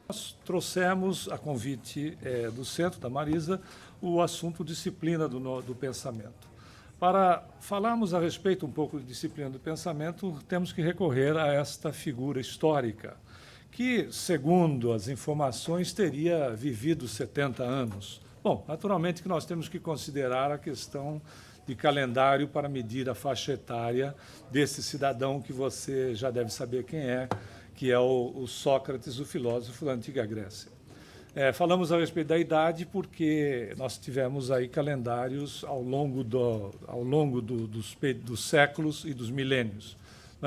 Nós trouxemos, a convite do Centro, da Marisa, o assunto disciplina do pensamento. Para falarmos a respeito um pouco de disciplina do pensamento, temos que recorrer a esta figura histórica, que, segundo as informações, teria vivido 70 anos. Bom, naturalmente que nós temos que considerar a questão de calendário para medir a faixa etária desse cidadão que você já deve saber quem é, que é o Sócrates, o filósofo da antiga Grécia. Falamos a respeito da idade porque nós tivemos aí calendários ao longo dos séculos e dos milênios.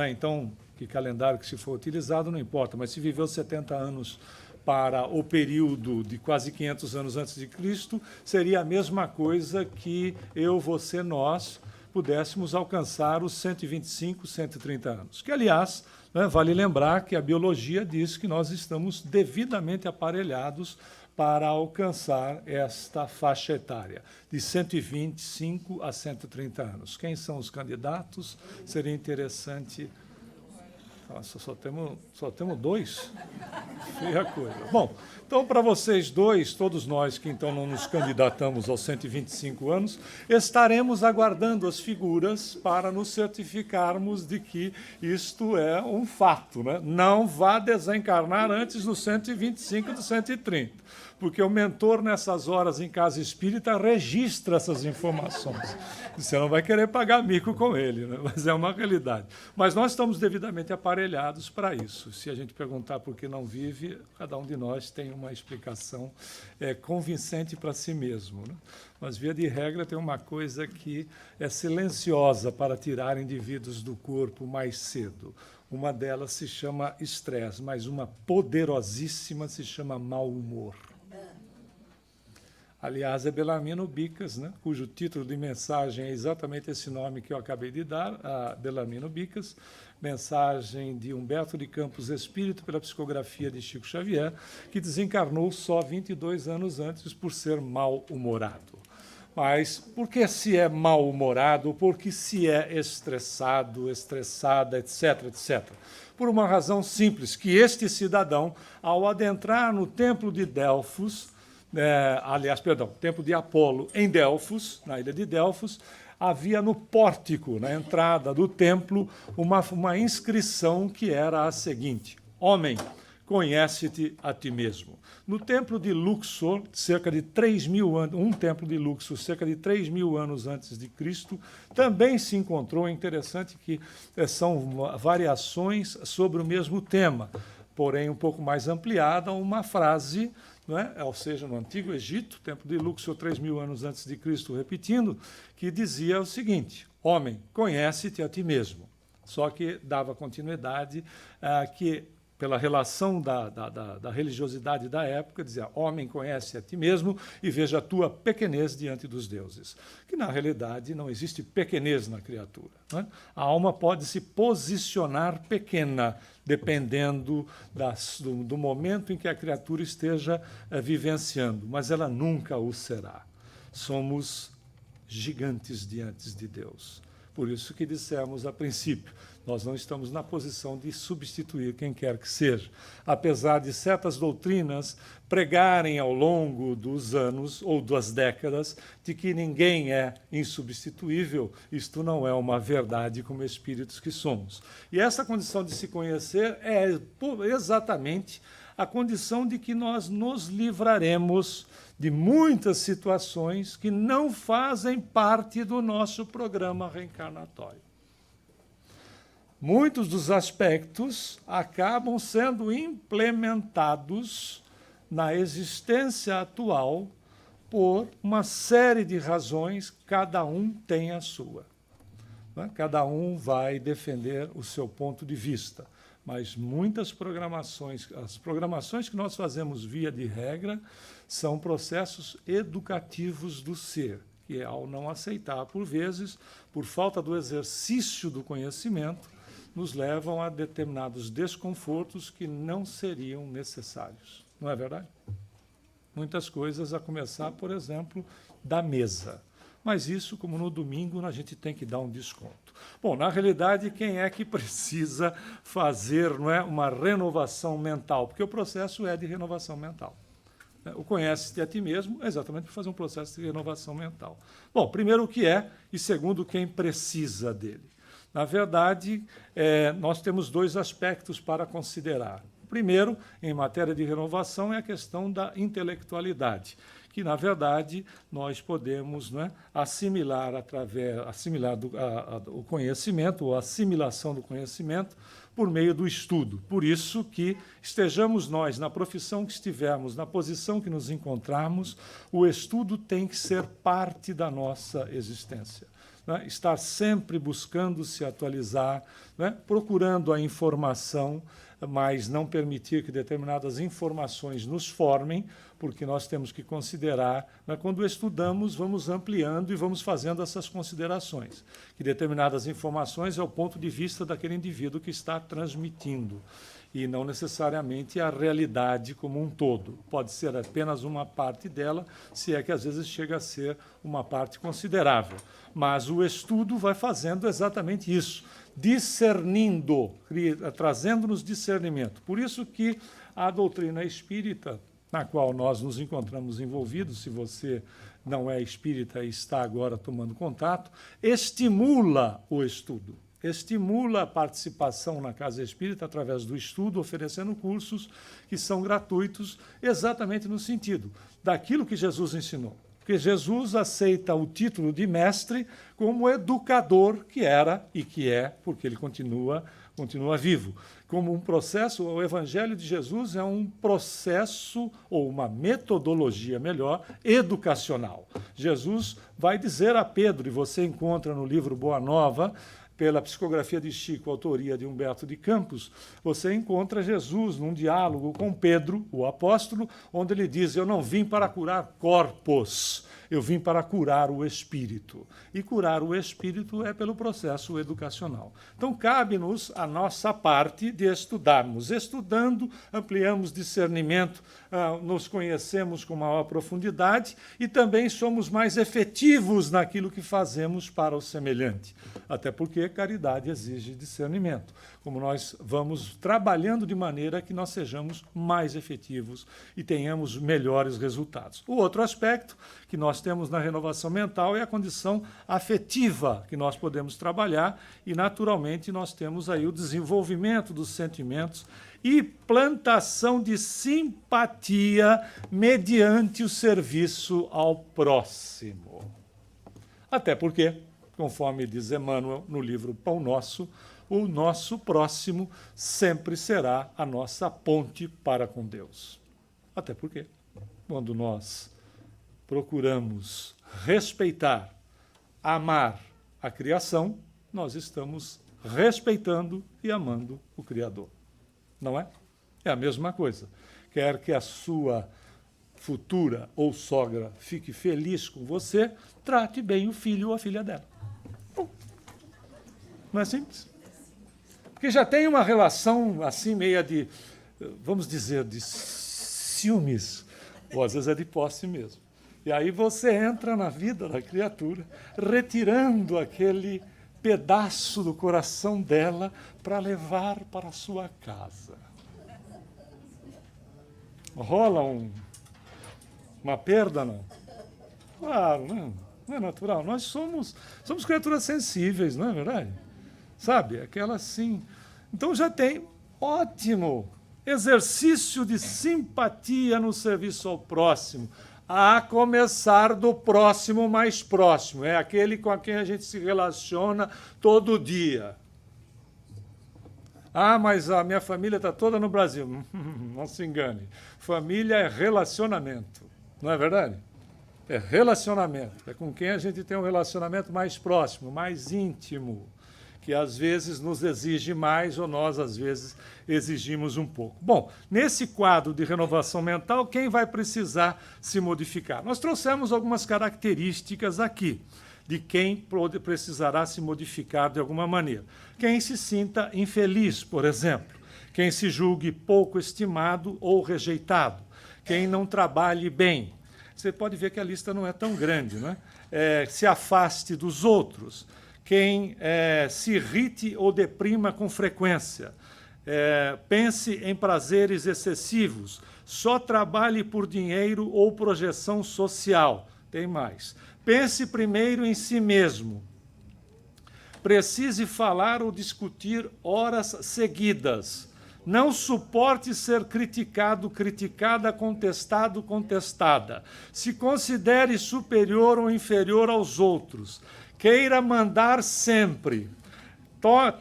Então, que calendário que se for utilizado não importa, mas se viveu 70 anos para o período de quase 500 anos antes de Cristo, seria a mesma coisa que eu, você, nós pudéssemos alcançar os 125, 130 anos. Que, aliás, vale lembrar que a biologia diz que nós estamos devidamente aparelhados para alcançar esta faixa etária, de 125 a 130 anos. Quem são os candidatos? Seria interessante... Nossa, só temos dois? Feia coisa. Bom, então, para vocês dois, todos nós que então não nos candidatamos aos 125 anos, estaremos aguardando as figuras para nos certificarmos de que isto é um fato, né? Não vá desencarnar antes dos 125 e dos 130, porque o mentor, nessas horas em casa espírita, registra essas informações. Você não vai querer pagar mico com ele, né? Mas é uma realidade. Mas nós estamos devidamente aparelhados para isso. Se a gente perguntar por que não vive, cada um de nós tem uma explicação convincente para si mesmo, né? Mas, via de regra, tem uma coisa que é silenciosa para tirar indivíduos do corpo mais cedo. Uma delas se chama estresse, mas uma poderosíssima se chama mau humor. Aliás, é Bellarmino Bicas, né, cujo título de mensagem é exatamente esse nome que eu acabei de dar, a Bellarmino Bicas, mensagem de Humberto de Campos Espírito pela psicografia de Chico Xavier, que desencarnou só 22 anos antes por ser mal-humorado. Mas por que se é mal-humorado? Por que se é estressado, estressada, etc., etc.? Por uma razão simples, que este cidadão, ao adentrar no templo de Delfos, templo de Apolo, em Delfos, na ilha de Delfos, havia no pórtico, na entrada do templo, uma inscrição que era a seguinte: homem, conhece-te a ti mesmo. No templo de Luxor, cerca de 3.000 anos, um templo de Luxor, cerca de 3.000 anos antes de Cristo, também se encontrou, é interessante que são variações sobre o mesmo tema, porém um pouco mais ampliada, uma frase, não é? Ou seja, no Antigo Egito, templo de Luxor, 3.000 anos antes de Cristo, repetindo, que dizia o seguinte: homem, conhece-te a ti mesmo. Só que dava continuidade que, pela relação da religiosidade da época, dizia: homem, conhece a ti mesmo e veja a tua pequenez diante dos deuses. Que, na realidade, não existe pequenez na criatura, não é? A alma pode se posicionar pequena, dependendo do momento em que a criatura esteja vivenciando, mas ela nunca o será. Somos gigantes diante de Deus. Por isso que dissemos a princípio, nós não estamos na posição de substituir quem quer que seja. Apesar de certas doutrinas pregarem ao longo dos anos ou das décadas de que ninguém é insubstituível, isto não é uma verdade como espíritos que somos. E essa condição de se conhecer é exatamente a condição de que nós nos livraremos de muitas situações que não fazem parte do nosso programa reencarnatório. Muitos dos aspectos acabam sendo implementados na existência atual por uma série de razões, cada um tem a sua. Cada um vai defender o seu ponto de vista, mas muitas programações, as programações que nós fazemos via de regra, são processos educativos do ser, que ao não aceitar, por vezes, por falta do exercício do conhecimento, nos levam a determinados desconfortos que não seriam necessários. Não é verdade? Muitas coisas, a começar, por exemplo, da mesa. mas isso, como no domingo, a gente tem que dar um desconto. Bom, na realidade, quem é que precisa fazer, não é, uma renovação mental? Porque o processo é de renovação mental. O conhece-te a ti mesmo é exatamente para fazer um processo de renovação mental. Bom, primeiro o que é, e segundo quem precisa dele. Na verdade, nós temos dois aspectos para considerar. O primeiro, em matéria de renovação, é a questão da intelectualidade, que, na verdade, nós podemos, né, assimilar o conhecimento, ou a assimilação do conhecimento, por meio do estudo. Por isso que, estejamos nós na profissão que estivermos, na posição que nos encontrarmos, o estudo tem que ser parte da nossa existência. Né? Estar sempre buscando se atualizar, né? Procurando a informação, mas não permitir que determinadas informações nos formem, porque nós temos que considerar, né, quando estudamos, vamos ampliando e vamos fazendo essas considerações, que determinadas informações é o ponto de vista daquele indivíduo que está transmitindo, e não necessariamente a realidade como um todo. Pode ser apenas uma parte dela, se é que às vezes chega a ser uma parte considerável. Mas o estudo vai fazendo exatamente isso, discernindo, trazendo-nos discernimento. Por isso que a doutrina espírita, na qual nós nos encontramos envolvidos, se você não é espírita e está agora tomando contato, estimula o estudo, estimula a participação na Casa Espírita através do estudo, oferecendo cursos que são gratuitos, exatamente no sentido daquilo que Jesus ensinou. Porque Jesus aceita o título de mestre como educador que era e que é, porque ele continua vivo. Como um processo, o Evangelho de Jesus é um processo, ou uma metodologia, melhor, educacional. Jesus vai dizer a Pedro, e você encontra no livro Boa Nova, pela psicografia de Chico, autoria de Humberto de Campos, você encontra Jesus num diálogo com Pedro, o apóstolo, onde ele diz: eu não vim para curar corpos, eu vim para curar o espírito. E curar o espírito é pelo processo educacional. Então, cabe-nos a nossa parte de estudarmos. Estudando, ampliamos discernimento, nos conhecemos com maior profundidade e também somos mais efetivos naquilo que fazemos para o semelhante. Até porque caridade exige discernimento. Como nós vamos trabalhando de maneira que nós sejamos mais efetivos e tenhamos melhores resultados. O outro aspecto que nós temos na renovação mental é a condição afetiva que nós podemos trabalhar e, naturalmente, nós temos aí o desenvolvimento dos sentimentos e plantação de simpatia mediante o serviço ao próximo. Até porque, conforme diz Emmanuel no livro Pão Nosso, o nosso próximo sempre será a nossa ponte para com Deus. Até porque, quando nós procuramos respeitar, amar a criação, nós estamos respeitando e amando o Criador. Não é? É a mesma coisa. Quer que a sua futura ou sogra fique feliz com você, trate bem o filho ou a filha dela. Não é simples? Porque já tem uma relação assim meia de, vamos dizer, de ciúmes, ou às vezes é de posse mesmo. E aí você entra na vida da criatura, retirando aquele pedaço do coração dela para levar para a sua casa. Rola uma perda, não? Claro, não é natural. Nós somos criaturas sensíveis, não é verdade? Sabe, aquela assim. Então já tem ótimo exercício de simpatia no serviço ao próximo, a começar do próximo mais próximo, é aquele com quem a gente se relaciona todo dia. Ah, mas a minha família está toda no Brasil. Não se engane. Família é relacionamento, não é verdade? É relacionamento, é com quem a gente tem um relacionamento mais próximo, mais íntimo, que às vezes nos exige mais ou nós, às vezes, exigimos um pouco. Bom, nesse quadro de renovação mental, quem vai precisar se modificar? Nós trouxemos algumas características aqui de quem precisará se modificar de alguma maneira. Quem se sinta infeliz, por exemplo, quem se julgue pouco estimado ou rejeitado, quem não trabalhe bem, você pode ver que a lista não é tão grande, né? Se afaste dos outros, quem se irrite ou deprima com frequência, pense em prazeres excessivos, só trabalhe por dinheiro ou projeção social. Tem mais. Pense primeiro em si mesmo. Precise falar ou discutir horas seguidas. Não suporte ser criticado, criticada, contestado, contestada. Se considere superior ou inferior aos outros. Queira mandar sempre.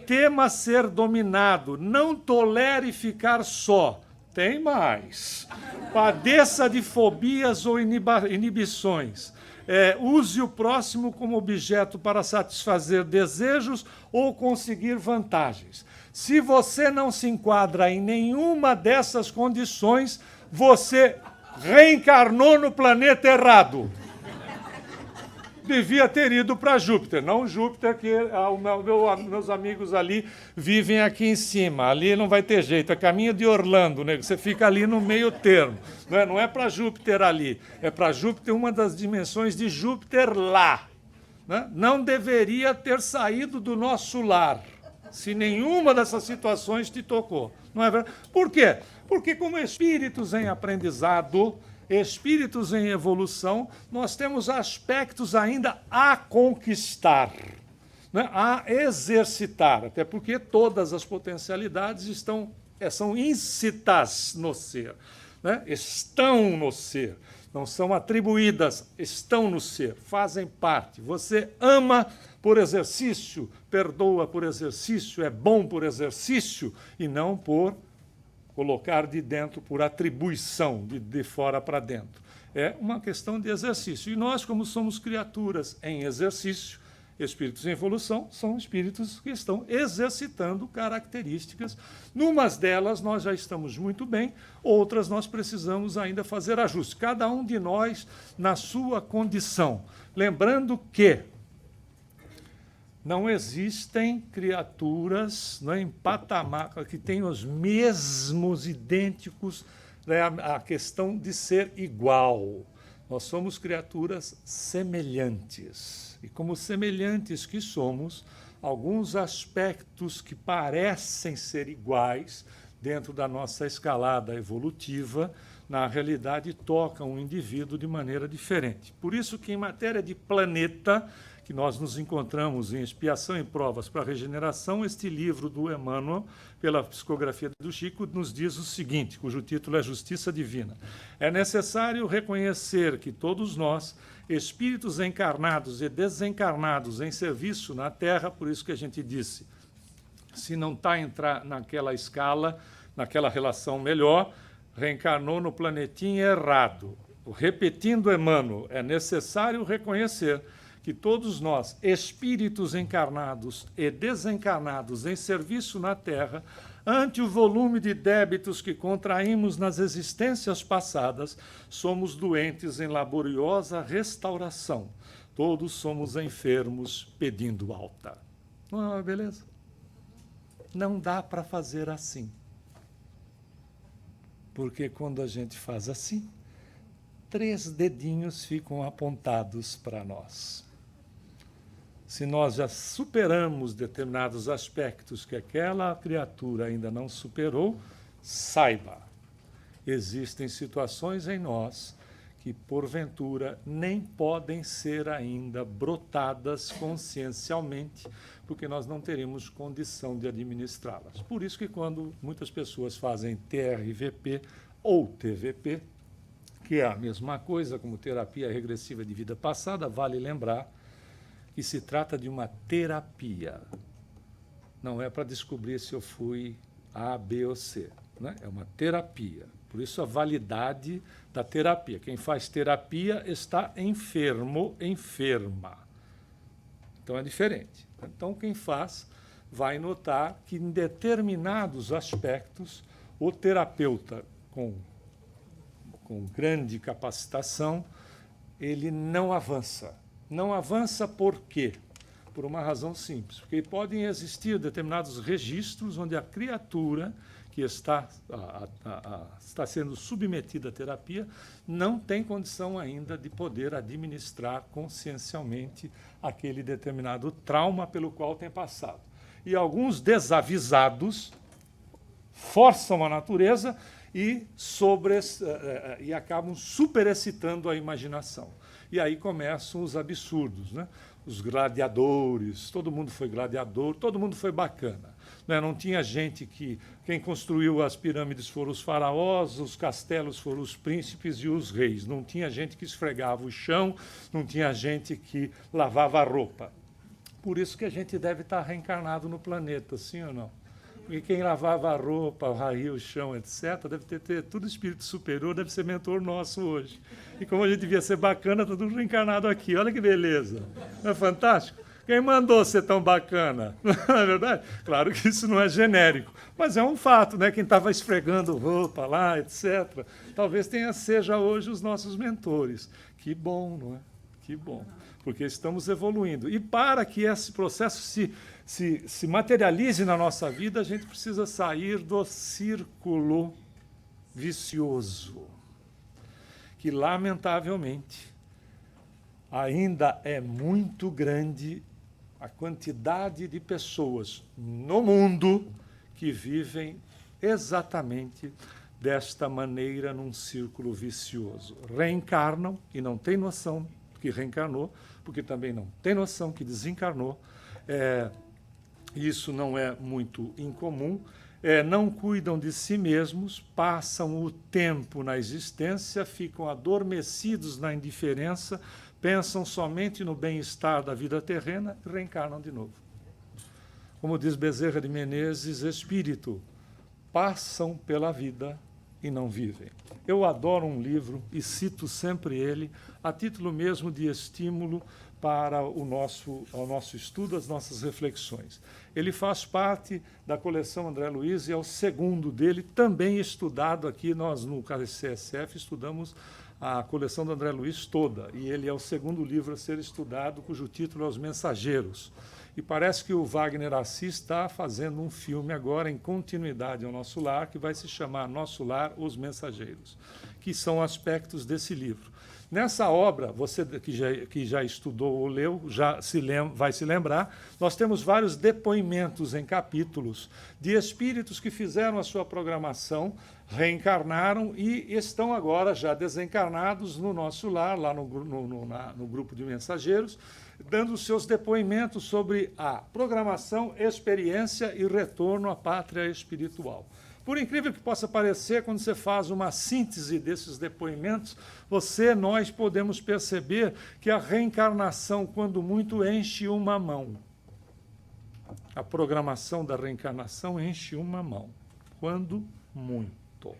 Tema ser dominado. Não tolere ficar só. Tem mais. Padeça de fobias ou inibições. Use o próximo como objeto para satisfazer desejos ou conseguir vantagens. Se você não se enquadra em nenhuma dessas condições, você reencarnou no planeta errado. Devia ter ido para Júpiter, não Júpiter, que meus amigos ali vivem aqui em cima. Ali não vai ter jeito, é caminho de Orlando, né? Você fica ali no meio termo. Não é para Júpiter ali, é para Júpiter, uma das dimensões de Júpiter lá. Né? Não deveria ter saído do nosso lar, se nenhuma dessas situações te tocou. Não é verdade? Por quê? Porque como espíritos em aprendizado, espíritos em evolução, nós temos aspectos ainda a conquistar, né? A exercitar, até porque todas as potencialidades são íncitas no ser, né? Estão no ser, não são atribuídas, estão no ser, fazem parte. Você ama por exercício, perdoa por exercício, é bom por exercício e não por colocar de dentro por atribuição, de fora para dentro. É uma questão de exercício. E nós, como somos criaturas em exercício, espíritos em evolução, são espíritos que estão exercitando características. Numas delas nós já estamos muito bem, outras nós precisamos ainda fazer ajustes. Cada um de nós na sua condição. Lembrando que não existem criaturas, né, em patamar que tenham os mesmos, idênticos, né, a questão de ser igual. Nós somos criaturas semelhantes. E como semelhantes que somos, alguns aspectos que parecem ser iguais dentro da nossa escalada evolutiva, na realidade tocam o indivíduo de maneira diferente. Por isso que em matéria de planeta, que nós nos encontramos em Expiação e Provas para a Regeneração, este livro do Emmanuel, pela psicografia do Chico, nos diz o seguinte, cujo título é Justiça Divina. É necessário reconhecer que todos nós, espíritos encarnados e desencarnados em serviço na Terra, por isso que a gente disse, se não está a entrar naquela escala, naquela relação melhor, reencarnou no planetinha errado. Repetindo Emmanuel, é necessário reconhecer que todos nós, espíritos encarnados e desencarnados em serviço na Terra, ante o volume de débitos que contraímos nas existências passadas, somos doentes em laboriosa restauração. Todos somos enfermos pedindo alta. Não é uma beleza? Não dá para fazer assim. Porque quando a gente faz assim, 3 dedinhos ficam apontados para nós. Se nós já superamos determinados aspectos que aquela criatura ainda não superou, saiba, existem situações em nós que, porventura, nem podem ser ainda brotadas consciencialmente, porque nós não teremos condição de administrá-las. Por isso que quando muitas pessoas fazem TRVP ou TVP, que é a mesma coisa como terapia regressiva de vida passada, vale lembrar que se trata de uma terapia. Não é para descobrir se eu fui A, B ou C. Né? É uma terapia. Por isso a validade da terapia. Quem faz terapia está enfermo, enferma. Então é diferente. Então quem faz vai notar que em determinados aspectos o terapeuta com grande capacitação, ele não avança. Não avança por quê? Por uma razão simples. Porque podem existir determinados registros onde a criatura que está sendo submetida à terapia não tem condição ainda de poder administrar consciencialmente aquele determinado trauma pelo qual tem passado. E alguns desavisados forçam a natureza e acabam superexcitando a imaginação. E aí começam os absurdos, né? Os gladiadores, todo mundo foi gladiador, todo mundo foi bacana. Né? Não tinha gente que... Quem construiu as pirâmides foram os faraós, os castelos foram os príncipes e os reis. Não tinha gente que esfregava o chão, não tinha gente que lavava a roupa. Por isso que a gente deve estar reencarnado no planeta, sim ou não? Porque quem lavava a roupa, varria o chão, etc., deve ter tudo espírito superior, deve ser mentor nosso hoje. E como a gente devia ser bacana, está tudo reencarnado aqui. Olha que beleza. Não é fantástico? Quem mandou ser tão bacana? Não é verdade? Claro que isso não é genérico, mas é um fato, né? Quem estava esfregando roupa lá, etc., talvez seja hoje os nossos mentores. Que bom, não é? Que bom. Porque estamos evoluindo. E para que esse processo se materialize na nossa vida, a gente precisa sair do círculo vicioso, que, lamentavelmente, ainda é muito grande a quantidade de pessoas no mundo que vivem exatamente desta maneira num círculo vicioso. Reencarnam e não têm noção que reencarnou, porque também não tem noção que desencarnou. Isso não é muito incomum. Não cuidam de si mesmos, passam o tempo na existência, ficam adormecidos na indiferença, pensam somente no bem-estar da vida terrena e reencarnam de novo. Como diz Bezerra de Menezes, espírito, passam pela vida e não vivem. Eu adoro um livro e cito sempre ele, a título mesmo de estímulo para o nosso estudo, as nossas reflexões. Ele faz parte da coleção André Luiz e é o segundo dele, também estudado aqui. Nós, no CSF, estudamos a coleção do André Luiz toda, e ele é o segundo livro a ser estudado, cujo título é Os Mensageiros. E parece que o Wagner Assis está fazendo um filme agora, em continuidade ao Nosso Lar, que vai se chamar Nosso Lar, Os Mensageiros, que são aspectos desse livro. Nessa obra, você que já estudou ou leu, vai se lembrar, nós temos vários depoimentos em capítulos de espíritos que fizeram a sua programação, reencarnaram e estão agora já desencarnados no Nosso Lar, lá no grupo de mensageiros, dando os seus depoimentos sobre a programação, experiência e retorno à pátria espiritual. Por incrível que possa parecer, quando você faz uma síntese desses depoimentos, nós podemos perceber que a reencarnação, quando muito, enche uma mão. A programação da reencarnação enche uma mão, quando muito.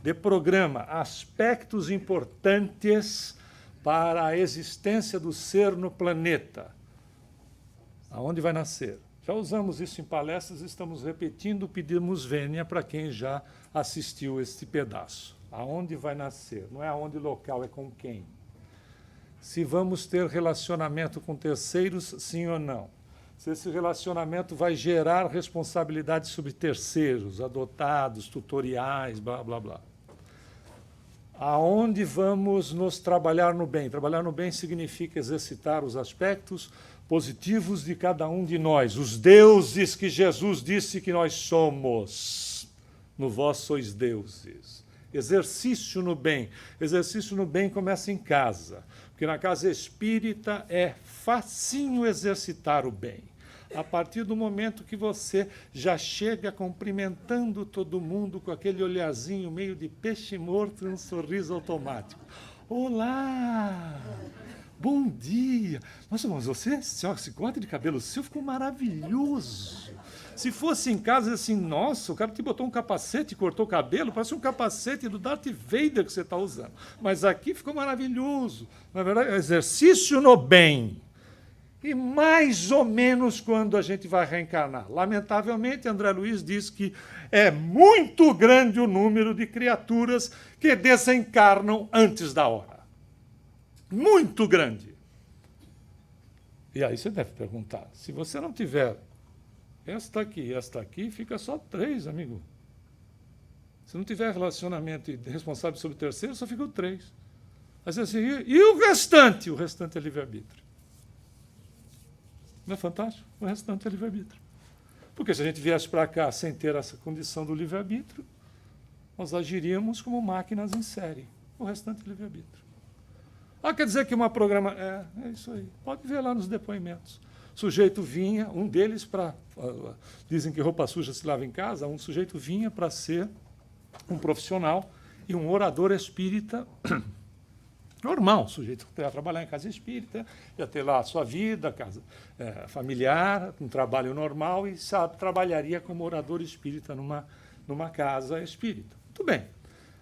Deprograma aspectos importantes para a existência do ser no planeta. Aonde vai nascer? Já usamos isso em palestras, estamos repetindo, pedimos vênia para quem já assistiu este pedaço. Aonde vai nascer? Não é aonde local, é com quem. Se vamos ter relacionamento com terceiros, sim ou não. Se esse relacionamento vai gerar responsabilidade sobre terceiros, adotados, tutoriais, blá, blá, blá. Aonde vamos nos trabalhar no bem? Trabalhar no bem significa exercitar os aspectos positivos de cada um de nós, os deuses que Jesus disse que nós somos. No vós sois deuses. Exercício no bem. Exercício no bem começa em casa, porque na casa espírita é facinho exercitar o bem. A partir do momento que você já chega cumprimentando todo mundo com aquele olharzinho meio de peixe morto e um sorriso automático. Olá! Bom dia! Nossa, mas você, esse corte de cabelo seu ficou maravilhoso. Se fosse em casa, assim, nossa, o cara te botou um capacete e cortou o cabelo, parece um capacete do Darth Vader que você está usando. Mas aqui ficou maravilhoso. Na verdade, é exercício no bem. E mais ou menos quando a gente vai reencarnar. Lamentavelmente, André Luiz diz que é muito grande o número de criaturas que desencarnam antes da hora. Muito grande. E aí você deve perguntar, se você não tiver esta aqui, fica só 3, amigo. Se não tiver relacionamento e responsável sobre o terceiro, só fica o 3. Aí você assim, e o restante? O restante é livre-arbítrio. Não é fantástico? O restante é livre-arbítrio. Porque se a gente viesse para cá sem ter essa condição do livre-arbítrio, nós agiríamos como máquinas em série. O restante é livre-arbítrio. Quer dizer que uma programa... É isso aí. Pode ver lá nos depoimentos. O sujeito vinha, um deles para... Dizem que roupa suja se lava em casa. Um sujeito vinha para ser um profissional e um orador espírita normal. O sujeito ia trabalhar em casa espírita, ia ter lá a sua vida, casa familiar, um trabalho normal e trabalharia como orador espírita numa casa espírita. Muito bem.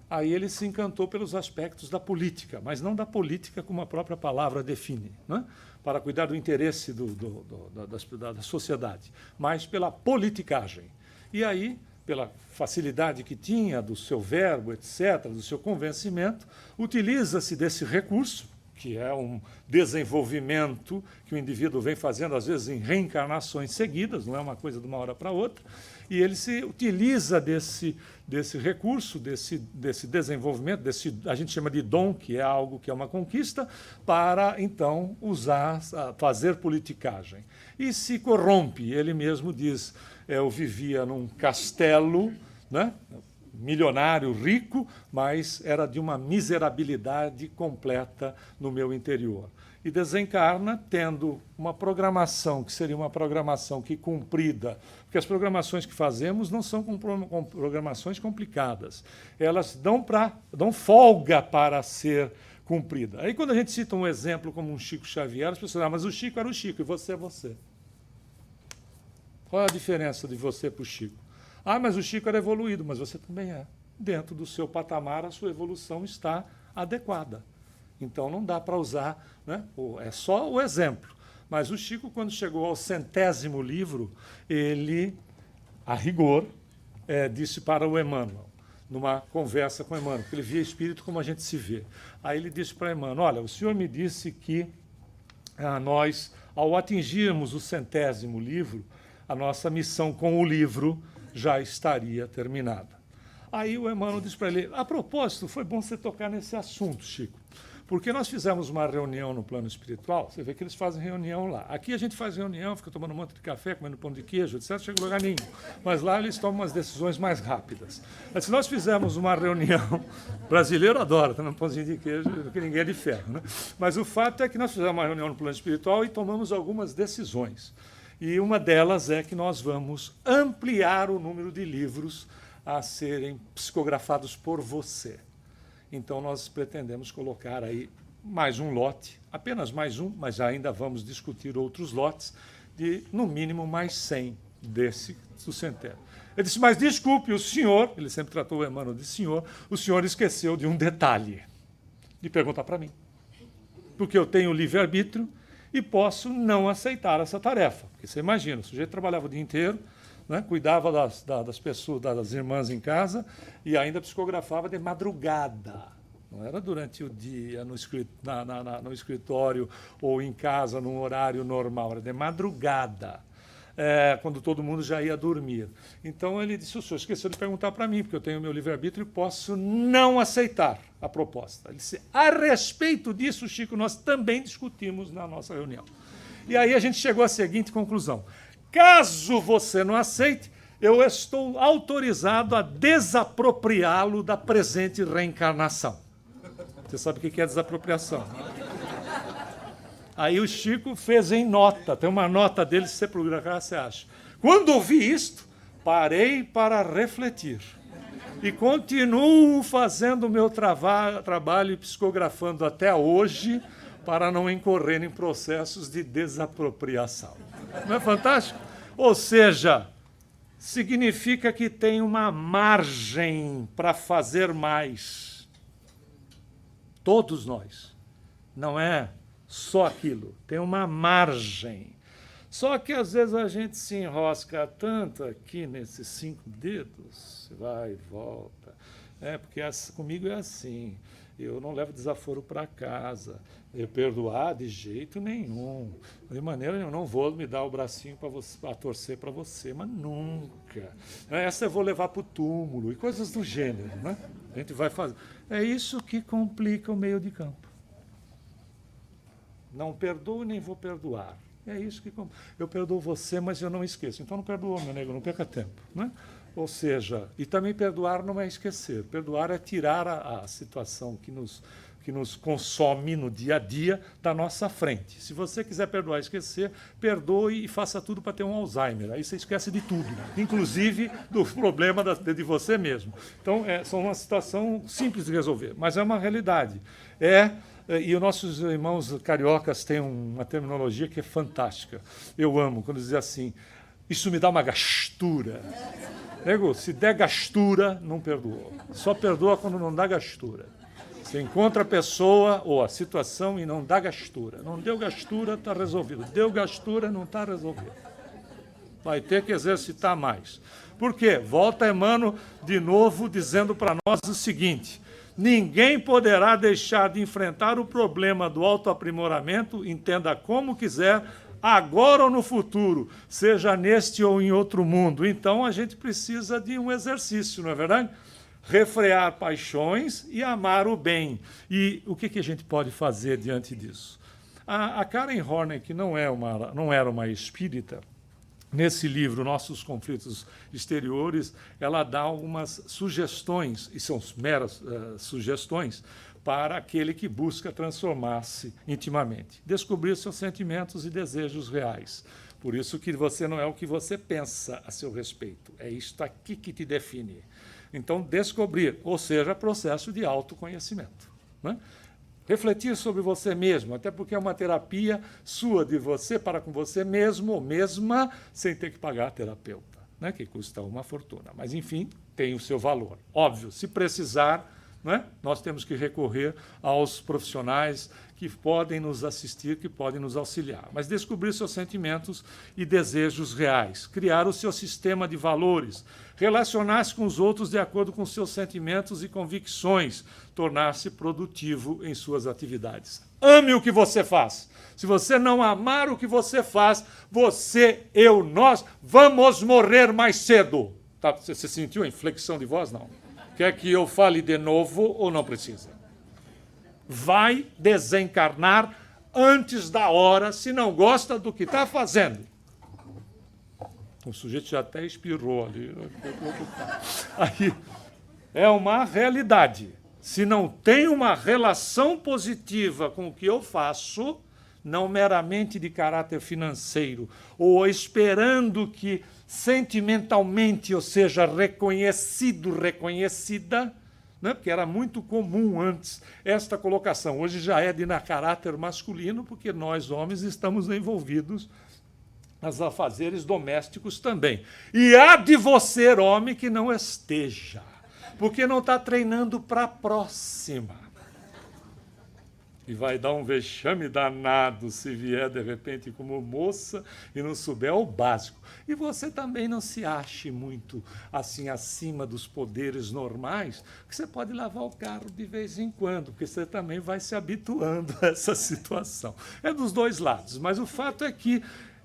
Aí ele se encantou pelos aspectos da política, mas não da política como a própria palavra define, né? Para cuidar do interesse da sociedade, mas pela politicagem. E aí, pela facilidade que tinha do seu verbo, etc., do seu convencimento, utiliza-se desse recurso, que é um desenvolvimento que o indivíduo vem fazendo, às vezes, em reencarnações seguidas, não é uma coisa de uma hora para outra, e ele se utiliza desse recurso, desse desenvolvimento, a gente chama de dom, que é algo que é uma conquista, para, então, fazer politicagem. E se corrompe, ele mesmo diz, eu vivia num castelo, né, milionário, rico, mas era de uma miserabilidade completa no meu interior. E desencarna tendo uma programação, que seria uma programação que cumprida, porque as programações que fazemos não são programações complicadas, elas dão folga para ser cumprida. Aí quando a gente cita um exemplo como um Chico Xavier, as pessoas dizem, mas o Chico era o Chico e você é você. Qual é a diferença de você para o Chico? Mas o Chico era evoluído, mas você também é. Dentro do seu patamar, a sua evolução está adequada. Então, não dá para usar, né? É só o exemplo. Mas o Chico, quando chegou ao 100º livro, ele, a rigor, disse para o Emmanuel, numa conversa com o Emmanuel, porque ele via espírito como a gente se vê. Aí ele disse para Emmanuel, olha, o senhor me disse que nós, ao atingirmos o 100º livro, a nossa missão com o livro já estaria terminada. Aí o Emmanuel disse para ele, a propósito, foi bom você tocar nesse assunto, Chico, porque nós fizemos uma reunião no plano espiritual, você vê que eles fazem reunião lá. Aqui a gente faz reunião, fica tomando um monte de café, comendo pão de queijo, etc., chega a lugar nenhum. Mas lá eles tomam umas decisões mais rápidas. Mas se nós fizermos uma reunião, brasileiro adora, tomando um pãozinho de queijo, porque ninguém é de ferro, né? Mas o fato é que nós fizemos uma reunião no plano espiritual e tomamos algumas decisões. E uma delas é que nós vamos ampliar o número de livros a serem psicografados por você. Então, nós pretendemos colocar aí mais um lote, apenas mais um, mas ainda vamos discutir outros lotes, de, no mínimo, mais 100 desse do 100º. Ele disse, mas desculpe, o senhor, ele sempre tratou o Emmanuel de senhor, o senhor esqueceu de um detalhe, de perguntar para mim. Porque eu tenho livre-arbítrio e posso não aceitar essa tarefa. Porque você imagina, o sujeito trabalhava o dia inteiro, né, cuidava das pessoas, das irmãs em casa e ainda psicografava de madrugada. Não era durante o dia no escritório ou em casa, num horário normal, era de madrugada, quando todo mundo já ia dormir. Então ele disse, o senhor esqueceu de perguntar para mim, porque eu tenho meu livre-arbítrio e posso não aceitar a proposta. Ele disse, a respeito disso, Chico, nós também discutimos na nossa reunião. E aí a gente chegou à seguinte conclusão. Caso você não aceite, eu estou autorizado a desapropriá-lo da presente reencarnação. Você sabe o que é desapropriação? Aí o Chico fez em nota, tem uma nota dele, se você procurar, você acha. Quando ouvi isto, parei para refletir. E continuo fazendo o meu trabalho e psicografando até hoje para não incorrer em processos de desapropriação. Não é fantástico? Ou seja, significa que tem uma margem para fazer mais. Todos nós. Não é só aquilo. Tem uma margem. Só que às vezes a gente se enrosca tanto aqui nesses 5 dedos, vai e volta. Porque comigo é assim. eu não levo desaforo para casa. Eu perdoar de jeito nenhum. De maneira nenhuma, não vou me dar o bracinho para torcer para você, mas nunca. Essa eu vou levar para o túmulo e coisas do gênero, né? A gente vai fazer. É isso que complica o meio de campo. Não perdoo nem vou perdoar. É isso que eu perdoo você, mas eu não esqueço. Então não perdoa, meu nego, não perca tempo, né? Ou seja, e também perdoar não é esquecer. Perdoar é tirar a situação que nos consome no dia a dia da nossa frente. Se você quiser perdoar e esquecer, perdoe e faça tudo para ter um Alzheimer. Aí você esquece de tudo, inclusive do problema de você mesmo. Então, é uma situação simples de resolver, mas é uma realidade. E os nossos irmãos cariocas têm uma terminologia que é fantástica. Eu amo quando dizem assim, isso me dá uma gastura. Nego, se der gastura, não perdoou. Só perdoa quando não dá gastura. Você encontra a pessoa ou a situação e não dá gastura. Não deu gastura, está resolvido. Deu gastura, não está resolvido. Vai ter que exercitar mais. Por quê? Volta Emmanuel de novo dizendo para nós o seguinte, ninguém poderá deixar de enfrentar o problema do autoaprimoramento, entenda como quiser, agora ou no futuro, seja neste ou em outro mundo. Então, a gente precisa de um exercício, não é verdade? Refrear paixões e amar o bem. E o que a gente pode fazer diante disso? A Karen Horney, que não era uma espírita, nesse livro, Nossos Conflitos Exteriores, ela dá algumas sugestões, e são meras sugestões, para aquele que busca transformar-se intimamente. Descobrir seus sentimentos e desejos reais. Por isso que você não é o que você pensa a seu respeito. É isto aqui que te define. Então, descobrir, ou seja, processo de autoconhecimento, né? Refletir sobre você mesmo, até porque é uma terapia sua, de você para com você mesmo ou mesma, sem ter que pagar a terapeuta, né? Que custa uma fortuna. Mas, enfim, tem o seu valor. Óbvio, se precisar, né, nós temos que recorrer aos profissionais que podem nos assistir, que podem nos auxiliar. Mas descobrir seus sentimentos e desejos reais, criar o seu sistema de valores, relacionar-se com os outros de acordo com seus sentimentos e convicções, tornar-se produtivo em suas atividades. Ame o que você faz. Se você não amar o que você faz, você, eu, nós, vamos morrer mais cedo. Tá? Você sentiu a inflexão de voz? Não. Quer que eu fale de novo ou não precisa? Vai desencarnar antes da hora, se não gosta do que está fazendo. O sujeito já até espirrou ali. Aí, é uma realidade. Se não tem uma relação positiva com o que eu faço, não meramente de caráter financeiro, ou esperando que sentimentalmente eu seja reconhecido, reconhecida, né? Porque era muito comum antes esta colocação. Hoje já é de caráter masculino, porque nós, homens, estamos envolvidos nos afazeres domésticos também. E há de você, homem, que não esteja, porque não está treinando para a próxima. E vai dar um vexame danado se vier, de repente, como moça e não souber o básico. E você também não se ache muito assim acima dos poderes normais, que você pode lavar o carro de vez em quando, porque você também vai se habituando a essa situação. É dos dois lados, mas o fato é que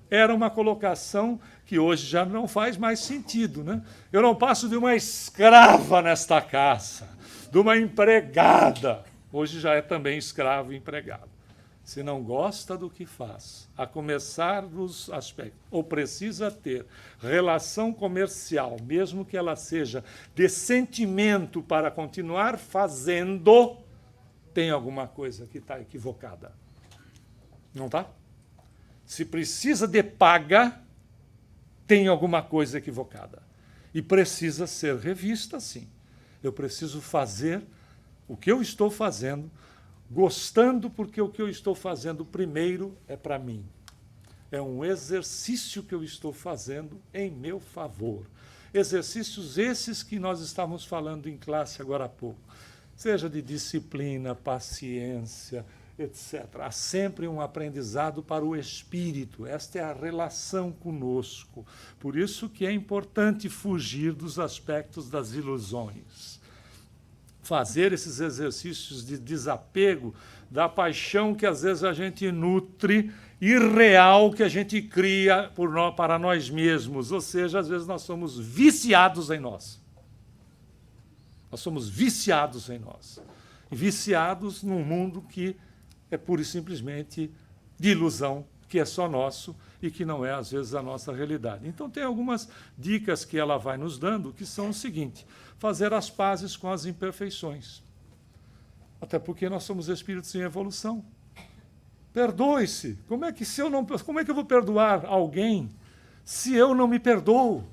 era uma colocação que hoje já não faz mais sentido, né? Eu não passo de uma escrava nesta casa, de uma empregada. Hoje já é também escravo e empregado. Se não gosta do que faz, a começar dos aspectos, ou precisa ter relação comercial, mesmo que ela seja de sentimento para continuar fazendo, tem alguma coisa que está equivocada. Não está? Se precisa de paga, tem alguma coisa equivocada. E precisa ser revista, sim. Eu preciso fazer o que eu estou fazendo, gostando, porque o que eu estou fazendo primeiro é para mim. É um exercício que eu estou fazendo em meu favor. Exercícios esses que nós estávamos falando em classe agora há pouco. Seja de disciplina, paciência, etc. Há sempre um aprendizado para o espírito. Esta é a relação conosco. Por isso que é importante fugir dos aspectos das ilusões. fazer esses exercícios de desapego da paixão que às vezes a gente nutre, irreal, que a gente cria para nós mesmos. Ou seja, às vezes nós somos viciados em nós. Nós somos viciados em nós. Viciados num mundo que é pura e simplesmente de ilusão, que é só nosso e que não é, às vezes, a nossa realidade. Então, tem algumas dicas que ela vai nos dando, que são o seguinte: fazer as pazes com as imperfeições. Até porque nós somos espíritos em evolução. Perdoe-se. Como é que eu vou perdoar alguém se eu não me perdoo?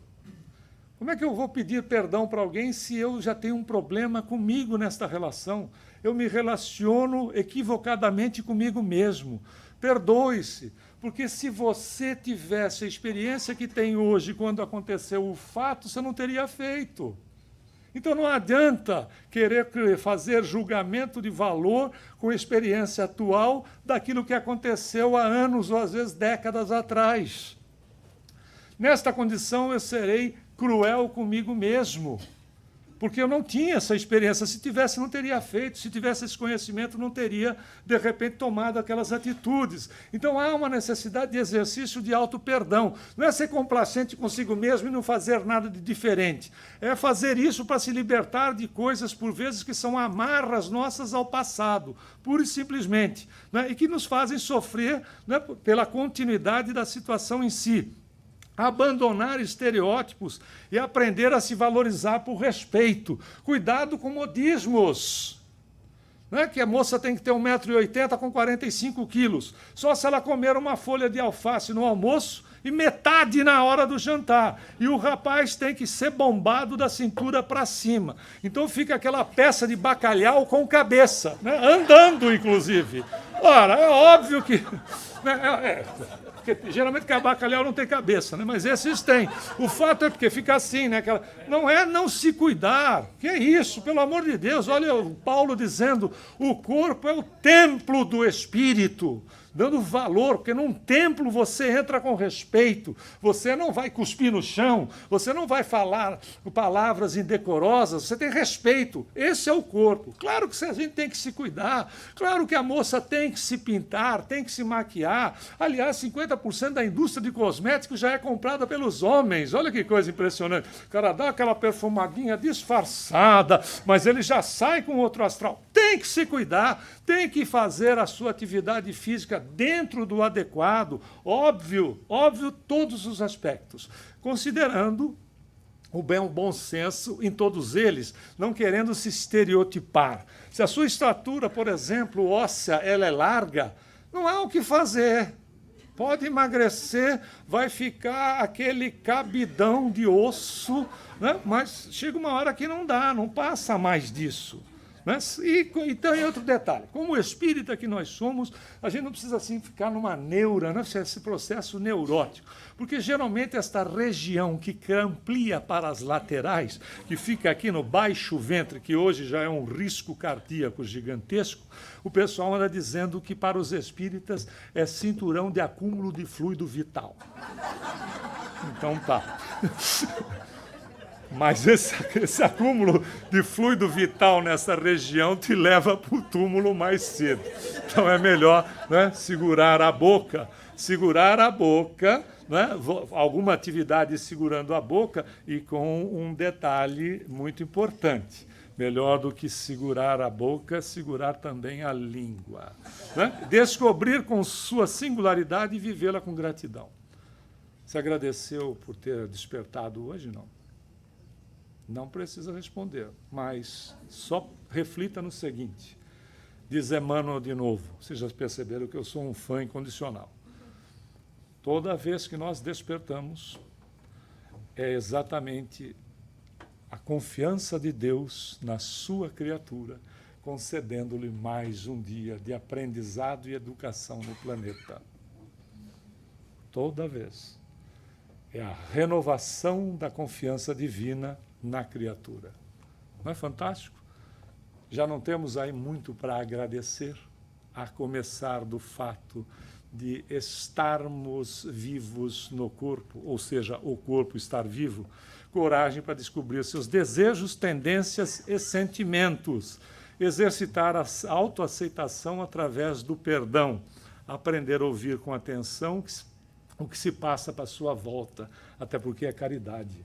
Como é que eu vou pedir perdão para alguém se eu já tenho um problema comigo nesta relação? Eu me relaciono equivocadamente comigo mesmo. Perdoe-se, porque se você tivesse a experiência que tem hoje quando aconteceu o fato, você não teria feito. Então não adianta querer fazer julgamento de valor com a experiência atual daquilo que aconteceu há anos ou às vezes décadas atrás. Nesta condição eu serei cruel comigo mesmo, porque eu não tinha essa experiência. Se tivesse, não teria feito. Se tivesse esse conhecimento, não teria, de repente, tomado aquelas atitudes. Então, há uma necessidade de exercício de auto-perdão. Não é ser complacente consigo mesmo e não fazer nada de diferente. É fazer isso para se libertar de coisas, por vezes, que são amarras nossas ao passado, pura e simplesmente, né? E que nos fazem sofrer, né, pela continuidade da situação em si. Abandonar estereótipos e aprender a se valorizar por respeito. Cuidado com modismos. Não é que a moça tem que ter 1,80 m com 45 quilos. Só se ela comer uma folha de alface no almoço e metade na hora do jantar. E o rapaz tem que ser bombado da cintura para cima. Então fica aquela peça de bacalhau com cabeça, né? Andando, inclusive. Ora, é óbvio que... Porque geralmente bacalhau não tem cabeça, né? Mas esses têm. O fato é porque fica assim, né? Não é não se cuidar. Que é isso, pelo amor de Deus. Olha o Paulo dizendo, o corpo é o templo do Espírito, dando valor, porque num templo você entra com respeito, você não vai cuspir no chão, você não vai falar palavras indecorosas, você tem respeito. Esse é o corpo. Claro que a gente tem que se cuidar, claro que a moça tem que se pintar, tem que se maquiar. Aliás, 50% da indústria de cosméticos já é comprada pelos homens. Olha que coisa impressionante. O cara dá aquela perfumadinha disfarçada, mas ele já sai com outro astral. Tem que se cuidar, tem que fazer a sua atividade física dentro do adequado, óbvio, todos os aspectos, considerando o bom senso em todos eles, não querendo se estereotipar. Se a sua estatura, por exemplo, óssea, ela é larga, não há o que fazer. Pode emagrecer, vai ficar aquele cabidão de osso, né? Mas chega uma hora que não dá, não passa mais disso. E tem outro detalhe, como espírita que nós somos, a gente não precisa assim ficar numa neura, né? Esse processo neurótico, porque geralmente esta região que amplia para as laterais, que fica aqui no baixo ventre, que hoje já é um risco cardíaco gigantesco, o pessoal anda dizendo que para os espíritas é cinturão de acúmulo de fluido vital. Então tá. Mas esse acúmulo de fluido vital nessa região te leva para o túmulo mais cedo. Então é melhor, né, segurar a boca, né, alguma atividade segurando a boca e com um detalhe muito importante. Melhor do que segurar a boca, segurar também a língua. Né? Descobrir com sua singularidade e vivê-la com gratidão. Você agradeceu por ter despertado hoje, não? Não precisa responder, mas só reflita no seguinte. Diz Emmanuel de novo, vocês já perceberam que eu sou um fã incondicional. Toda vez que nós despertamos, é exatamente a confiança de Deus na sua criatura, concedendo-lhe mais um dia de aprendizado e educação no planeta. Toda vez. É a renovação da confiança divina na criatura. Não é fantástico? Já não temos aí muito para agradecer, a começar do fato de estarmos vivos no corpo, ou seja, o corpo estar vivo, coragem para descobrir seus desejos, tendências e sentimentos. Exercitar a autoaceitação através do perdão. Aprender a ouvir com atenção o que se passa para a sua volta, até porque é caridade.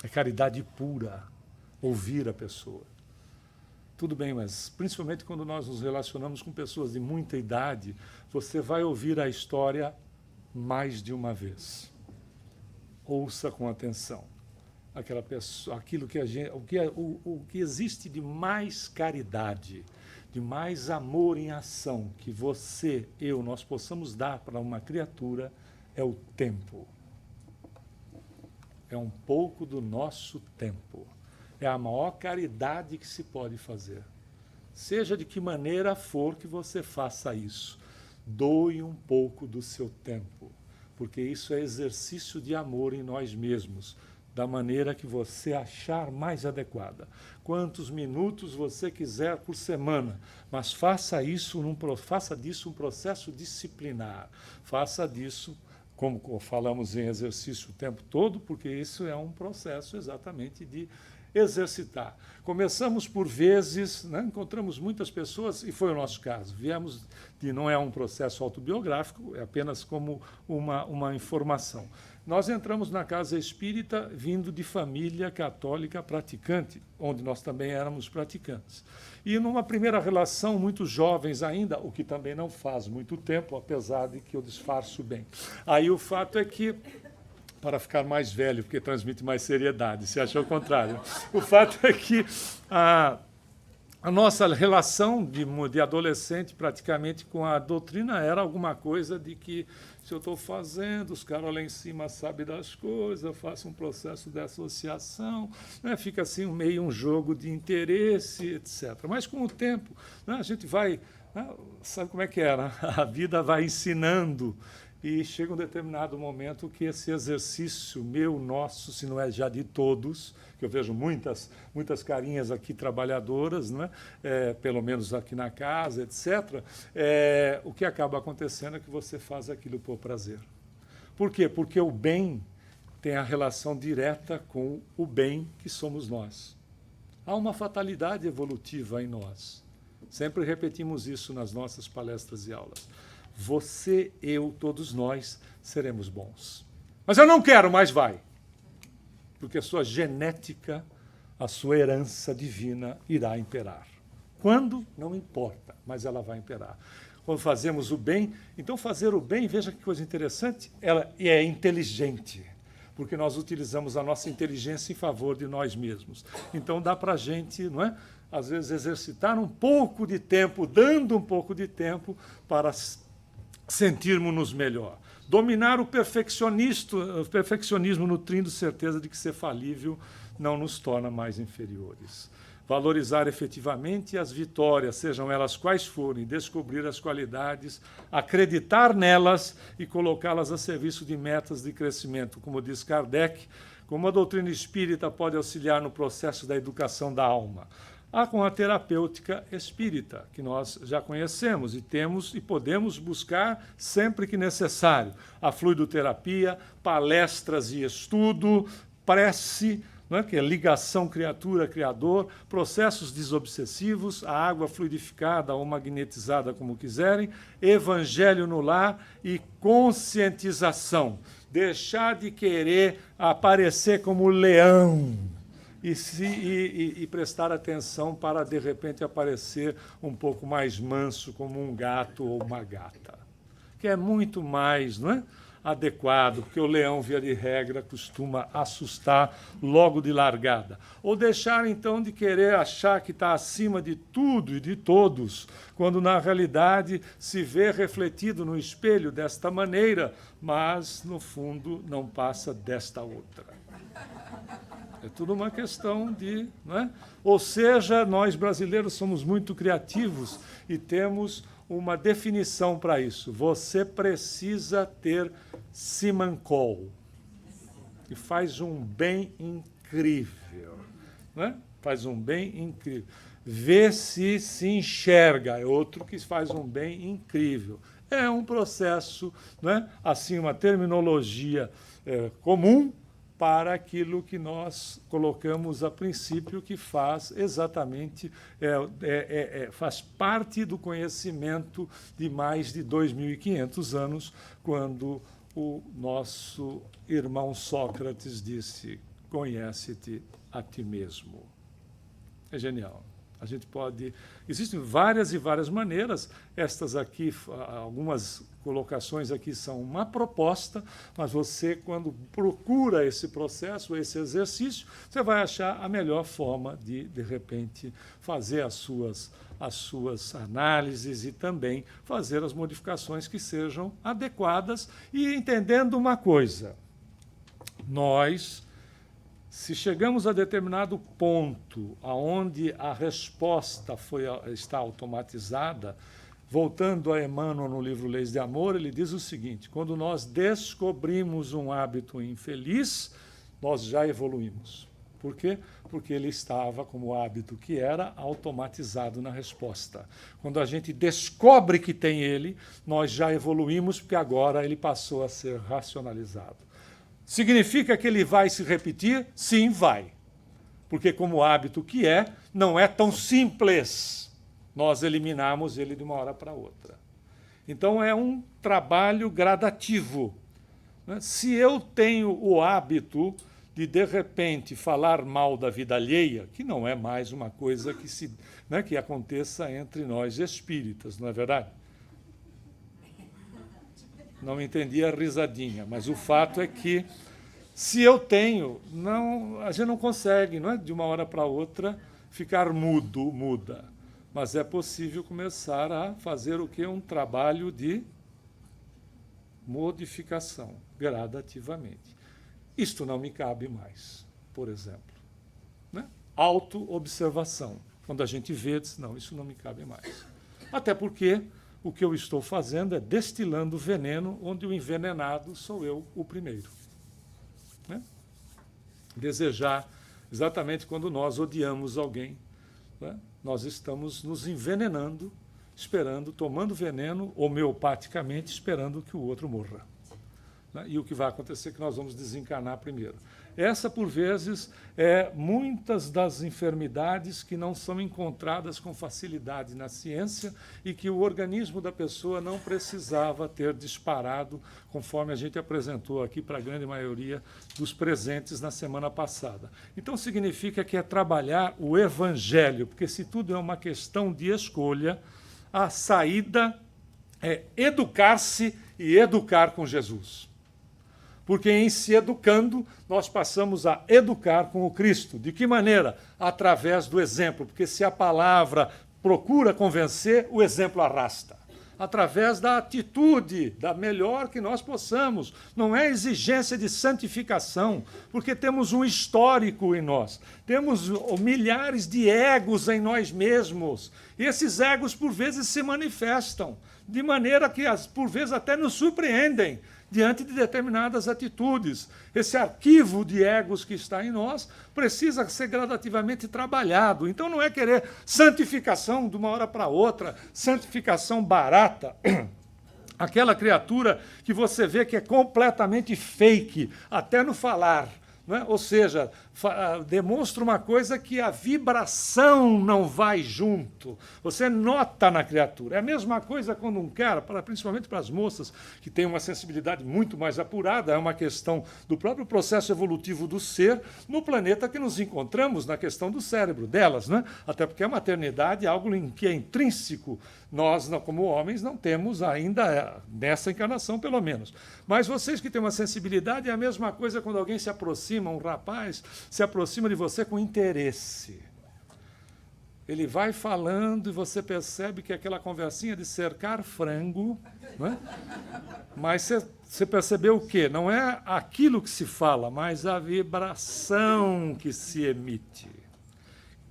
É caridade pura, ouvir a pessoa. Tudo bem, mas principalmente quando nós nos relacionamos com pessoas de muita idade, você vai ouvir a história mais de uma vez. Ouça com atenção. Aquela pessoa, aquilo que o que existe de mais caridade, de mais amor em ação que você, eu, nós possamos dar para uma criatura é o tempo. É um pouco do nosso tempo. É a maior caridade que se pode fazer. Seja de que maneira for que você faça isso, doe um pouco do seu tempo, porque isso é exercício de amor em nós mesmos, da maneira que você achar mais adequada. Quantos minutos você quiser por semana, mas faça disso um processo disciplinar. Faça disso, como falamos em exercício o tempo todo, porque isso é um processo exatamente de exercitar. Começamos por vezes, né, encontramos muitas pessoas, e foi o nosso caso, viemos de, não é um processo autobiográfico, é apenas como uma informação. Nós entramos na casa espírita vindo de família católica praticante, onde nós também éramos praticantes. E numa primeira relação, muito jovens ainda, o que também não faz muito tempo, apesar de que eu disfarço bem. Aí o fato é que, para ficar mais velho, porque transmite mais seriedade, se acha o contrário. O fato é que a nossa relação de adolescente praticamente com a doutrina era alguma coisa de que se eu estou fazendo, os caras lá em cima sabem das coisas, eu faço um processo de associação, né? Fica assim meio um jogo de interesse, etc. Mas com o tempo, né, a gente vai, né, sabe como é que é, né? A vida vai ensinando. E chega um determinado momento que esse exercício meu, nosso, se não é já de todos, que eu vejo muitas carinhas aqui trabalhadoras, né? Pelo menos aqui na casa, etc., o que acaba acontecendo é que você faz aquilo por prazer. Por quê? Porque o bem tem a relação direta com o bem que somos nós. Há uma fatalidade evolutiva em nós. Sempre repetimos isso nas nossas palestras e aulas. Você, eu, todos nós seremos bons. Mas eu não quero, mas vai. Porque a sua genética, a sua herança divina irá imperar. Quando? Não importa, mas ela vai imperar. Quando fazemos o bem, então fazer o bem, veja que coisa interessante, ela é inteligente, porque nós utilizamos a nossa inteligência em favor de nós mesmos. Então dá para a gente, não é? Às vezes exercitar um pouco de tempo, dando um pouco de tempo para sentirmos-nos melhor. Dominar o perfeccionismo nutrindo certeza de que ser falível não nos torna mais inferiores. Valorizar efetivamente as vitórias, sejam elas quais forem, descobrir as qualidades, acreditar nelas e colocá-las a serviço de metas de crescimento. Como diz Kardec, como a doutrina espírita pode auxiliar no processo da educação da alma? Com a terapêutica espírita, que nós já conhecemos e temos e podemos buscar sempre que necessário. A fluidoterapia, palestras e estudo, prece, né, que é ligação criatura-criador, processos desobsessivos, a água fluidificada ou magnetizada, como quiserem, evangelho no lar e conscientização. Deixar de querer aparecer como leão, e prestar atenção para, de repente, aparecer um pouco mais manso, como um gato ou uma gata, que é muito mais, não é, adequado, porque o leão, via de regra, costuma assustar logo de largada. Ou deixar, então, de querer achar que está acima de tudo e de todos, quando, na realidade, se vê refletido no espelho desta maneira, mas, no fundo, não passa desta outra. É tudo uma questão de... Não é? Ou seja, nós brasileiros somos muito criativos e temos uma definição para isso. Você precisa ter simancol, que faz um bem incrível. Não é? Faz um bem incrível. Vê se enxerga, é outro que faz um bem incrível. É um processo, não é? Assim, uma terminologia comum, para aquilo que nós colocamos a princípio, que faz exatamente, faz parte do conhecimento de mais de 2.500 anos, quando o nosso irmão Sócrates disse: conhece-te a ti mesmo. É genial. A gente pode... Existem várias e várias maneiras. Estas aqui, algumas colocações aqui são uma proposta, mas você, quando procura esse processo, esse exercício, você vai achar a melhor forma de repente, fazer as suas análises e também fazer as modificações que sejam adequadas e entendendo uma coisa. Nós... Se chegamos a determinado ponto onde a resposta está automatizada, voltando a Emmanuel no livro Leis de Amor, ele diz o seguinte: quando nós descobrimos um hábito infeliz, nós já evoluímos. Por quê? Porque ele estava, como hábito que era, automatizado na resposta. Quando a gente descobre que tem ele, nós já evoluímos, porque agora ele passou a ser racionalizado. Significa que ele vai se repetir? Sim, vai. Porque, como hábito que não é tão simples nós eliminarmos ele de uma hora para outra. Então, é um trabalho gradativo. Se eu tenho o hábito de repente, falar mal da vida alheia, que não é mais uma coisa que aconteça entre nós espíritas, não é verdade? Não entendi a risadinha, mas o fato é que, se eu tenho, a gente não consegue, não é, de uma hora para outra, ficar muda. Mas é possível começar a fazer o quê? Um trabalho de modificação, gradativamente. Isto não me cabe mais, por exemplo. Né? Autoobservação. Quando a gente vê, diz, não, isso não me cabe mais. Até porque o que eu estou fazendo é destilando veneno, onde o envenenado sou eu o primeiro. Né? Desejar, exatamente quando nós odiamos alguém, né? Nós estamos nos envenenando, esperando, tomando veneno homeopaticamente, esperando que o outro morra. Né? E o que vai acontecer é que nós vamos desencarnar primeiro. Essa, por vezes, é muitas das enfermidades que não são encontradas com facilidade na ciência e que o organismo da pessoa não precisava ter disparado, conforme a gente apresentou aqui para a grande maioria dos presentes na semana passada. Então, significa que é trabalhar o evangelho, porque se tudo é uma questão de escolha, a saída é educar-se e educar com Jesus. Porque em se educando, nós passamos a educar com o Cristo. De que maneira? Através do exemplo. Porque se a palavra procura convencer, o exemplo arrasta. Através da atitude, da melhor que nós possamos. Não é exigência de santificação, porque temos um histórico em nós. Temos milhares de egos em nós mesmos. E esses egos, por vezes, se manifestam. De maneira que, por vezes, até nos surpreendem diante de determinadas atitudes. Esse arquivo de egos que está em nós precisa ser gradativamente trabalhado. Então não é querer santificação de uma hora para outra, santificação barata, aquela criatura que você vê que é completamente fake, até no falar. Não é? Ou seja, demonstra uma coisa que a vibração não vai junto. Você nota na criatura. É a mesma coisa quando um cara, principalmente para as moças, que têm uma sensibilidade muito mais apurada, é uma questão do próprio processo evolutivo do ser no planeta que nos encontramos, na questão do cérebro delas. Né? Até porque a maternidade é algo que é intrínseco. Nós, como homens, não temos ainda, nessa encarnação pelo menos. Mas vocês que têm uma sensibilidade, é a mesma coisa quando alguém se aproxima, um rapaz se aproxima de você com interesse. Ele vai falando e você percebe que aquela conversinha de cercar frango, né? Mas você percebeu o quê? Não é aquilo que se fala, mas a vibração que se emite.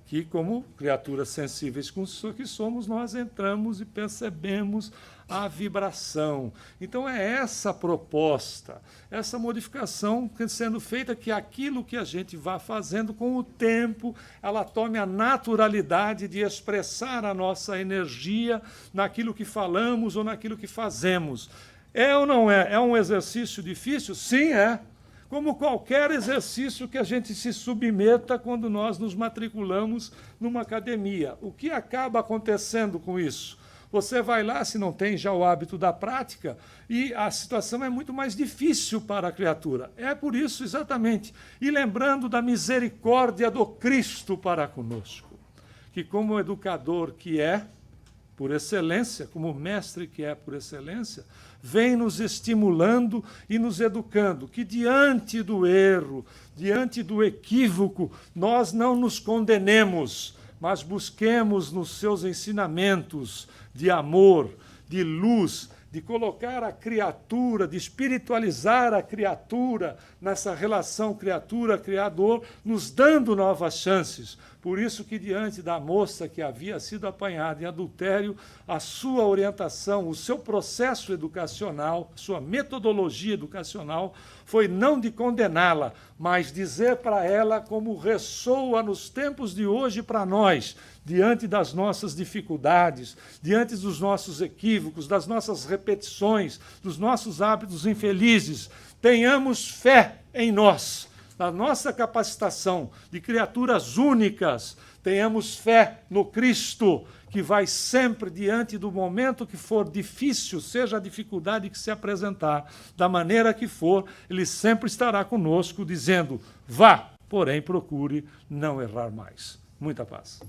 Que, como criaturas sensíveis que somos, nós entramos e percebemos a vibração. Então é essa a proposta, essa modificação sendo feita, que aquilo que a gente vai fazendo com o tempo, ela tome a naturalidade de expressar a nossa energia naquilo que falamos ou naquilo que fazemos. É ou não é? É um exercício difícil? Sim, é. como qualquer exercício que a gente se submeta quando nós nos matriculamos numa academia. O que acaba acontecendo com isso? Você vai lá, se não tem já o hábito da prática, e a situação é muito mais difícil para a criatura. É por isso, exatamente, e lembrando da misericórdia do Cristo para conosco, que como educador que é, por excelência, como mestre que é por excelência, vem nos estimulando e nos educando, que diante do erro, diante do equívoco, nós não nos condenemos, mas busquemos nos seus ensinamentos de amor, de luz, de colocar a criatura, de espiritualizar a criatura nessa relação criatura-criador, nos dando novas chances. Por isso que diante da moça que havia sido apanhada em adultério, a sua orientação, o seu processo educacional, sua metodologia educacional, foi não de condená-la, mas dizer para ela como ressoa nos tempos de hoje para nós, diante das nossas dificuldades, diante dos nossos equívocos, das nossas repetições, dos nossos hábitos infelizes. Tenhamos fé em nós, na nossa capacitação de criaturas únicas. Tenhamos fé no Cristo, que vai sempre, diante do momento que for difícil, seja a dificuldade que se apresentar, da maneira que for, Ele sempre estará conosco, dizendo: vá, porém procure não errar mais. Muita paz.